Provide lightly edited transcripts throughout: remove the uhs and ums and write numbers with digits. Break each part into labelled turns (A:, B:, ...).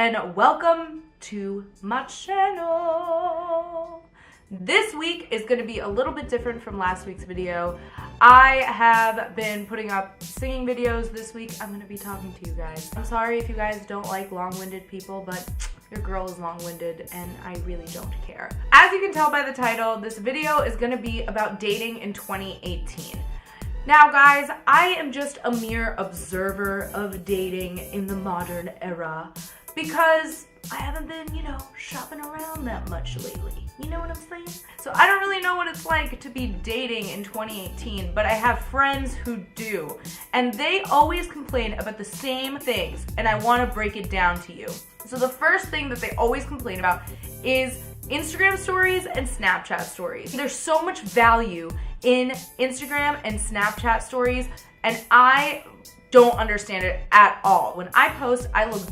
A: and welcome to my channel. This week is going to be a little bit different from last week's video. I have been putting up singing videos this week. I'm going to be talking to you guys. I'm sorry if you guys don't like long-winded people, but your girl is long-winded and I really don't care. As you can tell by the title, this video is going to be about dating in 2018. Now guys, I am just a mere observer of dating in the modern era because I haven't been, shopping around that much lately. You know what I'm saying? So I don't really know what it's like to be dating in 2018, but I have friends who do. And they always complain about the same things, and I want to break it down to you. So the first thing that they always complain about is Instagram stories and Snapchat stories. There's so much value in Instagram and Snapchat stories, and I don't understand it at all. When I post, I look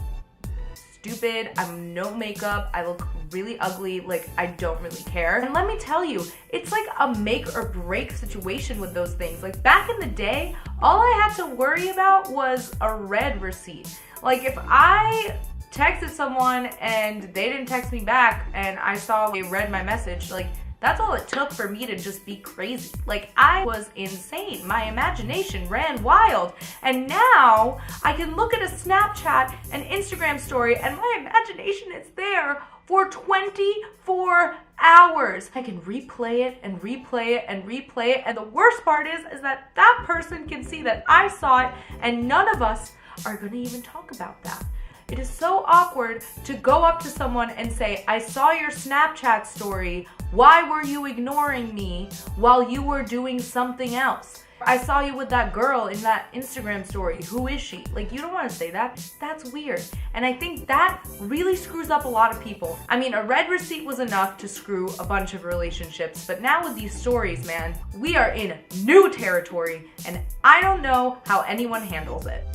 A: stupid, I'm no makeup, I look really ugly, like I don't really care. And let me tell you, it's like a make or break situation with those things. Like back in the day, all I had to worry about was a red receipt. Like if I texted someone and they didn't text me back and I saw they read my message, like that's all it took for me to just be crazy. Like I was insane. My imagination ran wild. And now I can look at a Snapchat and Instagram story and my imagination is there for 24 hours. I can replay it and replay it and replay it. And the worst part is that that person can see that I saw it and none of us are gonna even talk about that. It is so awkward to go up to someone and say, I saw your Snapchat story. Why were you ignoring me while you were doing something else? I saw you with that girl in that Instagram story. Who is she? Like, you don't want to say that. That's weird. And I think that really screws up a lot of people. I mean, a red receipt was enough to screw a bunch of relationships. But now with these stories, man, we are in new territory. And I don't know how anyone handles it.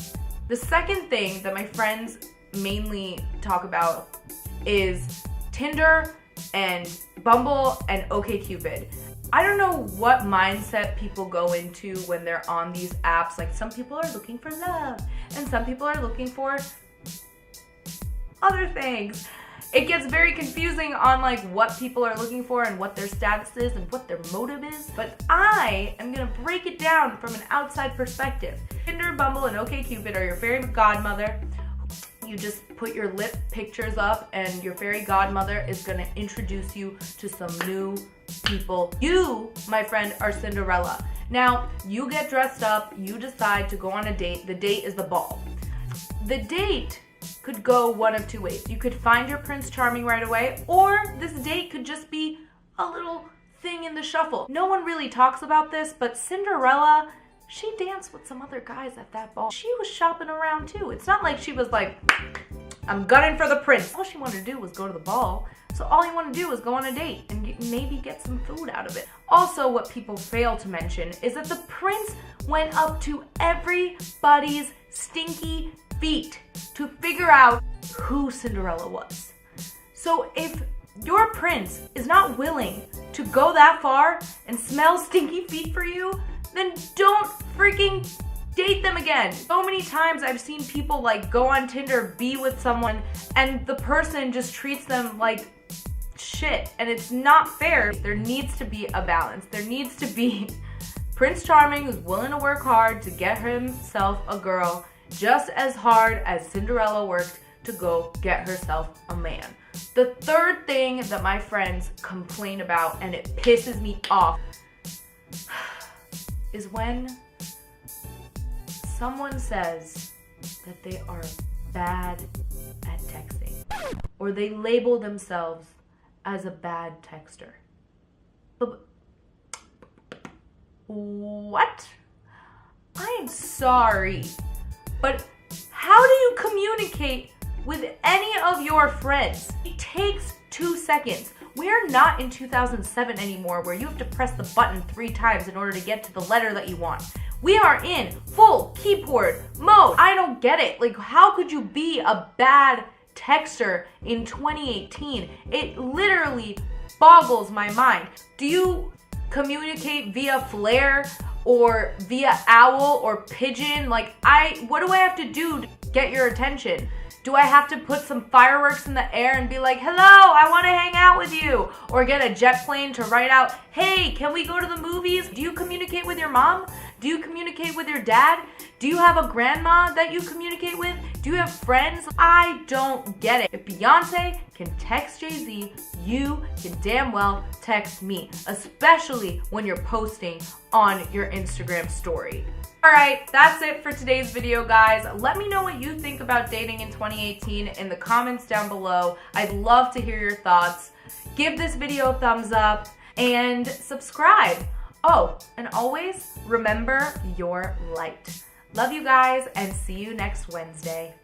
A: The second thing that my friends mainly talk about is Tinder and Bumble and OkCupid. I don't know what mindset people go into when they're on these apps. Like some people are looking for love and some people are looking for other things. It gets very confusing on like what people are looking for and what their status is and what their motive is. But I am gonna break it down from an outside perspective. Tinder, Bumble, and OkCupid are your fairy godmother. You just put your lip pictures up and your fairy godmother is gonna introduce you to some new people. You, my friend, are Cinderella. Now, you get dressed up, you decide to go on a date. The date is the ball. The date could go one of two ways. You could find your Prince Charming right away, or this date could just be a little thing in the shuffle. No one really talks about this, but Cinderella, she danced with some other guys at that ball. She was shopping around too. It's not like she was like, I'm gunning for the prince. All she wanted to do was go to the ball. So all you want to do is go on a date and maybe get some food out of it. Also, what people fail to mention is that the prince went up to everybody's stinky feet to figure out who Cinderella was. So if your prince is not willing to go that far and smell stinky feet for you, then don't freaking date them again. So many times I've seen people like go on Tinder, be with someone, and the person just treats them like shit, and it's not fair. There needs to be a balance. There needs to be Prince Charming who's willing to work hard to get himself a girl just as hard as Cinderella worked to go get herself a man. The third thing that my friends complain about, and it pisses me off, is when someone says that they are bad at texting, or they label themselves as a bad texter. But what? I am sorry, but how do you communicate with any of your friends? It takes 2 seconds. We're not in 2007 anymore where you have to press the button 3 times in order to get to the letter that you want. We are in full keyboard mode. I don't get it. Like, how could you be a bad texter in 2018? It literally boggles my mind. Do you communicate via Flare or via owl or pigeon? Like, what do I have to do to get your attention? Do I have to put some fireworks in the air and be like, hello, I want to hang out with you? Or get a jet plane to write out, hey, can we go to the movies? Do you communicate with your mom? Do you communicate with your dad? Do you have a grandma that you communicate with? Do you have friends? I don't get it. If Beyonce can text Jay-Z, you can damn well text me, especially when you're posting on your Instagram story. Alright, that's it for today's video, guys. Let me know what you think about dating in 2018 in the comments down below. I'd love to hear your thoughts. Give this video a thumbs up and subscribe. Oh, and always remember your light. Love you guys and see you next Wednesday.